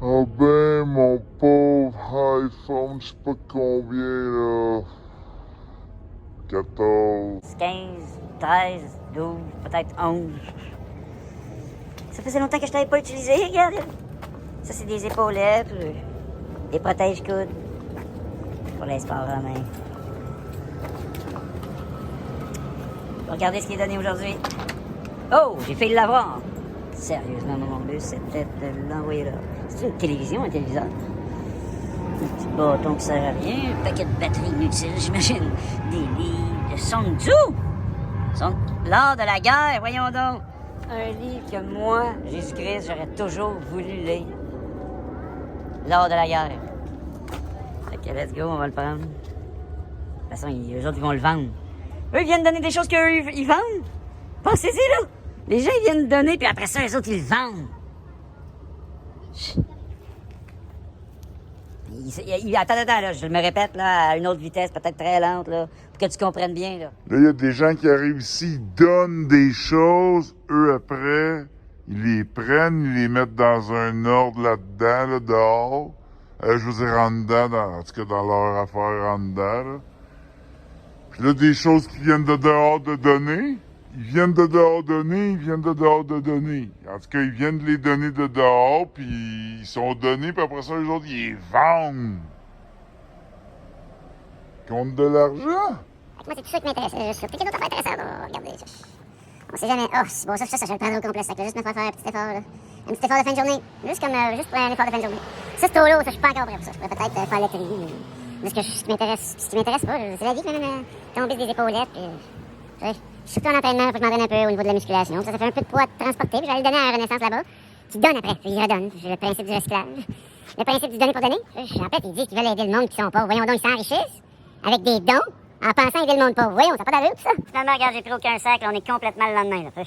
Ah ben, mon pauvre iPhone, je sais pas combien, là. 14. 15, 13, 12, peut-être 11. Ça faisait longtemps que je t'avais pas utilisé, regarde. Ça, c'est des épaulettes, des protège-coudes. Pour les sports en main. Regardez ce qui est donné aujourd'hui. Oh, j'ai failli l'avoir. Sérieusement, mon but, c'était de l'envoyer là. C'est une télévision, un téléviseur. Un petit bâton qui sert à rien, un paquet de batteries inutiles, j'imagine. Des livres de Sun Tzu. L'art de la guerre, voyons donc. Un livre que moi, Jésus-Christ, j'aurais toujours voulu lire. L'art de la guerre. Fait que let's go, on va le prendre. De toute façon, eux autres, ils vont le vendre. Eux, ils viennent donner des choses qu'eux, ils vendent. Pensez-y, là. Les gens, ils viennent donner, puis après ça, les autres, ils le vendent. Attends, là, je me répète, là, à une autre vitesse, peut-être très lente, là, pour que tu comprennes bien, là. Là, il y a des gens qui arrivent ici, ils donnent des choses, eux, après, ils les prennent, ils les mettent dans un ordre là-dedans, là, dehors. Je veux dire, en dedans, en tout cas, dans leur affaire en dedans, là. Puis là, des choses qui viennent de dehors de donner, ils viennent de dehors donner, ils viennent de dehors de donner. En tout cas, ils viennent de les donner de dehors, puis ils sont donnés, puis après ça, les autres, ils les vendent. Contre de l'argent. Moi, c'est tout ça qui m'intéresse. Je suis peut-être d'autres affaires intéressantes. Là. Regardez. On sait jamais. Oh, c'est bon, ça, je le prendrai au complet. Ça fait juste me faire un petit effort. Là. Un petit effort de fin de journée. Juste pour un effort de fin de journée. Ça, c'est au lot, ça, je suis pas encore prêt pour ça. Je pourrais peut-être faire le tri. Mais ce qui m'intéresse pas, c'est la vie, même tomber des épaulettes. Puis, je suis surtout en entraînement, faut que je m'entraîne un peu au niveau de la musculation. Ça fait un peu de poids de transporter. Puis je vais aller le donner à la Renaissance là-bas. Qui donne après. Puis il redonne. C'est le principe du recyclage. Le principe du donner pour donner. En fait, ils disent qu'ils veulent aider le monde qui sont pauvres. Voyons donc, ils s'enrichissent avec des dons en pensant aider le monde pauvre. Voyons, ça n'a pas d'allure, tout ça. Finalement, regarde, j'ai pris aucun sac. Là, on est complètement le lendemain. Là,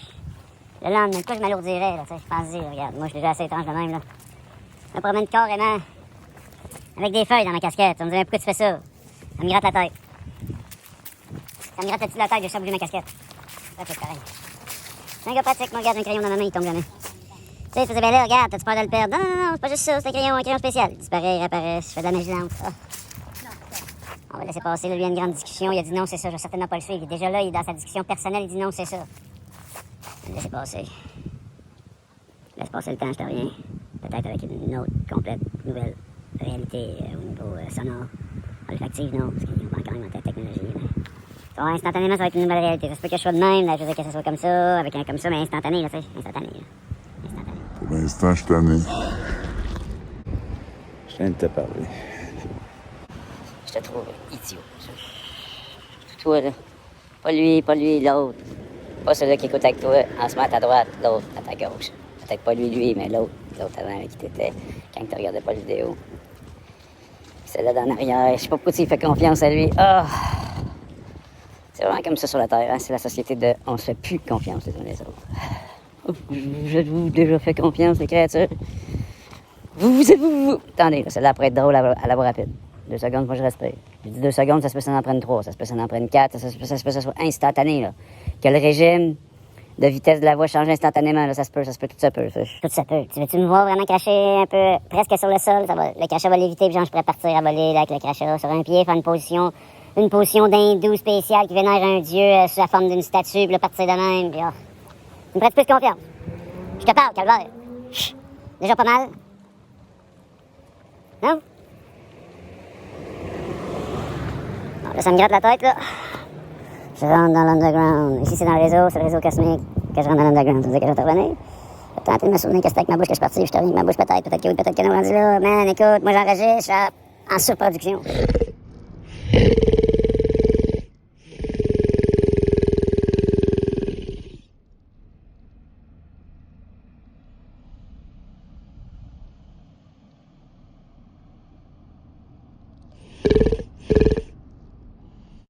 le lendemain, pourquoi je m'alourdirais? Là, je pense-y, regarde. Moi, je suis déjà assez étrange de même. Là. Je me promène carrément avec des feuilles dans ma casquette. On me dirait pourquoi tu fais ça? Ça me gratte la tête. Ça me gratte le dessus de la tête, je sais bouger ma casquette. Ça, c'est pareil. C'est un gars pratique, moi, regarde, un crayon dans ma main, il tombe jamais. Tu sais, je faisais bien là, regarde, t'as-tu peur de le perdre? Non, c'est pas juste ça, c'est un crayon spécial. Il disparaît, il réapparaît, je fais de la magie lente. Ah. On va laisser passer, là, lui, il y a une grande discussion, il a dit non, c'est ça, je vais certainement pas le suivre. Déjà là, il est dans sa discussion personnelle, il dit non, c'est ça. On va laisser passer. Laisse passer le temps, je te reviens. Peut-être avec une autre, complète, nouvelle réalité au niveau sonore. Olfactive, non, parce qu'ils ont pas encore inventé la technologie. Mais... instantanément, ça va être une nouvelle réalité. Ça se peut que je sois de même, là, je veux dire que ça soit comme ça, avec un comme ça, mais instantané, là, tu sais. Instantané, là. Instantané. Pour l'instant, je suis tanné. Je viens de te parler. Je te trouve idiot. Toi, là. Pas lui, l'autre. Pas celui qui écoute avec toi, en se met à ta droite, l'autre à ta gauche. Peut-être pas lui, mais l'autre avant qui t'était quand tu regardais pas la vidéo. Celle-là en arrière, je sais pas pourquoi tu fais confiance à lui. Oh. C'est vraiment comme ça sur la Terre, hein? C'est la société de on se fait plus confiance les uns les autres. Oh, je vous déjà fait confiance, les créatures. Vous. Attendez, celle-là pourrait être drôle à la voix rapide. 2 secondes, moi je respire. Je dis 2 secondes, ça se peut s'en en prendre 3, ça se peut s'en en prendre 4, ça se peut que ça soit instantané, là. Que le régime de vitesse de la voix change instantanément, là, ça se peut, tout ça peut. Tout ça peut. Tu veux-tu me voir vraiment cracher un peu, presque sur le sol? Le crachat va l'éviter, puis genre, je pourrais partir à voler là, avec le crachat sur un pied, faire une position d'hindou spéciale qui vénère un dieu sous la forme d'une statue, puis là, partir de même, puis oh. Tu me prêtes plus confiance. Je te parle, calvaire. Chut. Déjà pas mal? Non? Bon, là, ça me gratte la tête, là. Je rentre dans l'underground. Ici, c'est dans le réseau cosmique que je rentre dans l'underground. Ça veut dire que je vais te revenir. Je vais tenter de me souvenir que c'était avec ma bouche que je suis parti. Je te reviens avec ma bouche, peut-être que oui, peut-être que non. Rendu là, man, écoute, moi, j'enregistre en surproduction.